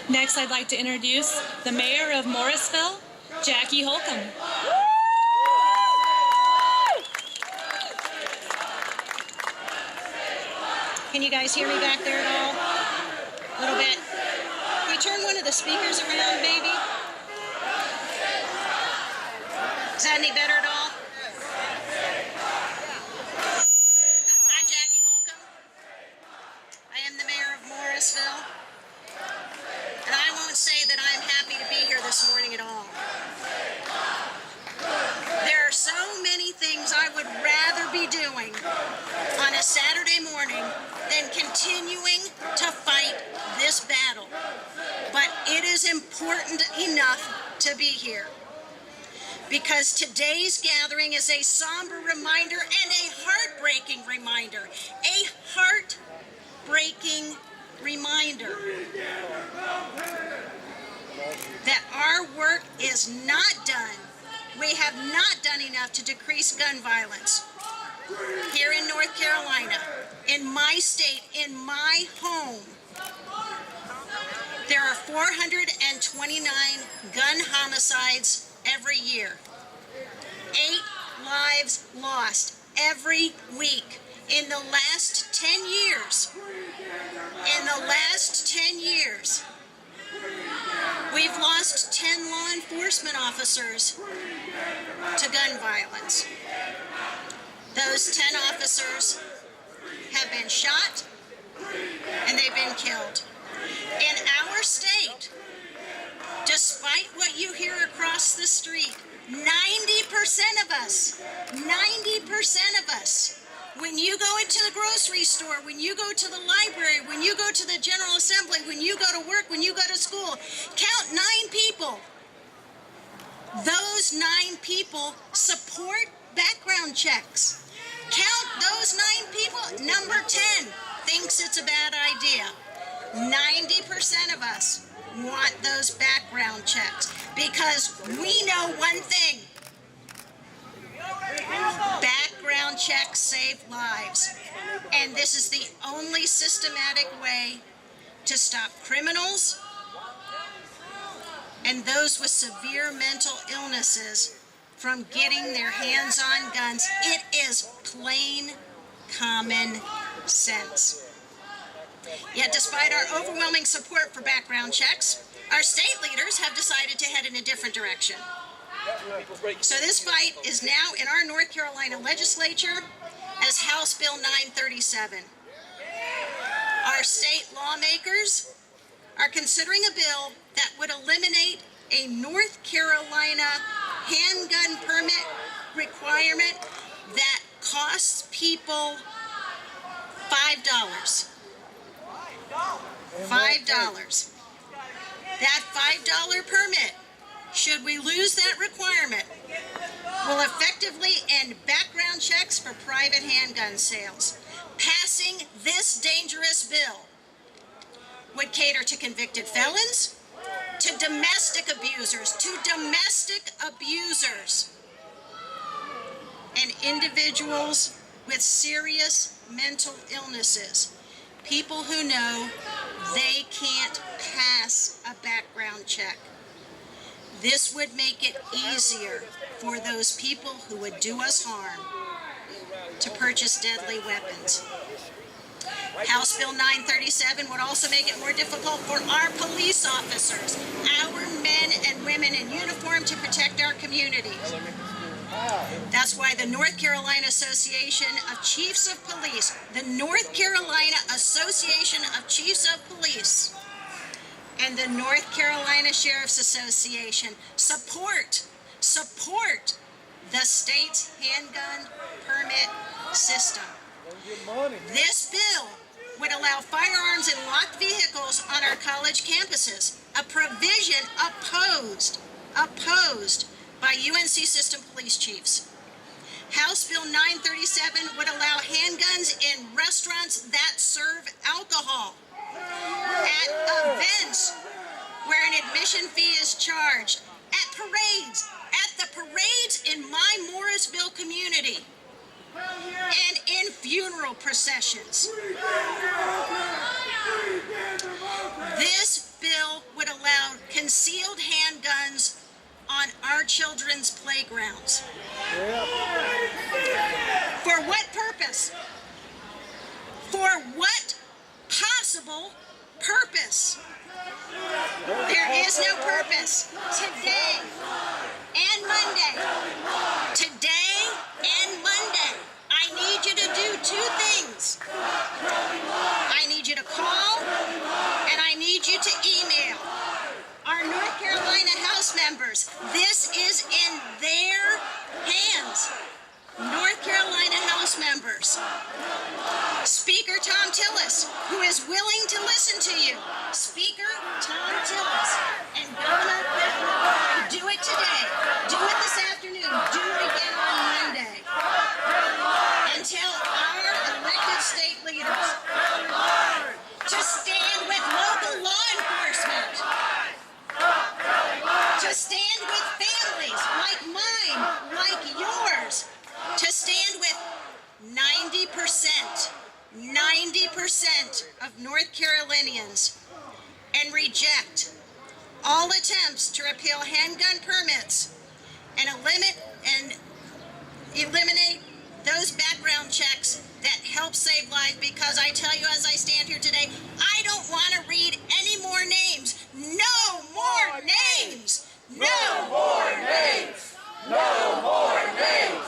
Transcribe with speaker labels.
Speaker 1: Next, I'd like to introduce the Mayor of Morrisville, Jackie Holcombe.
Speaker 2: Can you guys hear me back there at all? A little bit. Can you turn one of the speakers around, maybe? Is that any better at all? I'm Jackie Holcombe. I am the mayor of Morrisville. And I won't say that I'm happy to be here this morning at all. There are so many things I would rather be doing on a Saturday morning than continuing to fight this battle. But it is important enough to be here, because today's gathering is a somber reminder and a heartbreaking reminder. A heartbreaking reminder that our work is not done. We have not done enough to decrease gun violence. Here in North Carolina, in my state, in my home, there are 429 gun homicides every year. 8 lives lost every week. In the last 10 years, we've lost 10 law enforcement officers to gun violence. Those 10 officers have been shot and they've been killed. In our state, despite what you hear across the street, 90% of us, when you go into the grocery store, when you go to the library, when you go to the General Assembly, when you go to work, when you go to school, count 9 people. Those 9 people support background checks. Count those 9 people. Number 10 thinks it's a bad idea. 90% of us want those background checks because we know one thing. Background checks save lives. And this is the only systematic way to stop criminals and those with severe mental illnesses from getting their hands on guns. It is plain common sense. Yet despite our overwhelming support for background checks, our state leaders have decided to head in a different direction. So this fight is now in our North Carolina legislature as House Bill 937. Our state lawmakers are considering a bill that would eliminate a North Carolina handgun permit requirement that costs people $5. $5. That $5 permit, should we lose that requirement, will effectively end background checks for private handgun sales. Passing this dangerous bill would cater to convicted felons, to domestic abusers, and individuals with serious mental illnesses, people who know they can't pass a background check. This would make it easier for those people who would do us harm to purchase deadly weapons. House Bill 937 would also make it more difficult for our police officers, our men and women in uniform, to protect our communities. That's why the North Carolina Association of Chiefs of Police, the North Carolina Association of Chiefs of Police, and the North Carolina Sheriff's Association support the state's handgun permit system. This bill would allow firearms in locked vehicles on our college campuses, a provision opposed by UNC system police chiefs. House Bill 937 would allow handguns in restaurants that serve alcohol, at events where an admission fee is charged, at the parades in my Morrisville community, and in funeral processions. This bill would allowed concealed handguns on our children's playgrounds. For what purpose? For what possible purpose? There is no purpose. Today and Monday, I need you to do two things. I need you to call and I need you to email our North Carolina House members. This is in their hands. North Carolina House members. Speaker Tom Tillis, who is willing to listen to you. Speaker Tom Tillis and Governor Whitmer, do it today. Do it this afternoon. Do it again on Monday. And tell our elected state leaders to stand with local law enforcement. To stand with families like mine, like yours. To stand with 90% of North Carolinians and reject all attempts to repeal handgun permits and eliminate those background checks that help save lives, because I tell you, as I stand here today, I don't want to read any more names. No more names. No more names. No more names.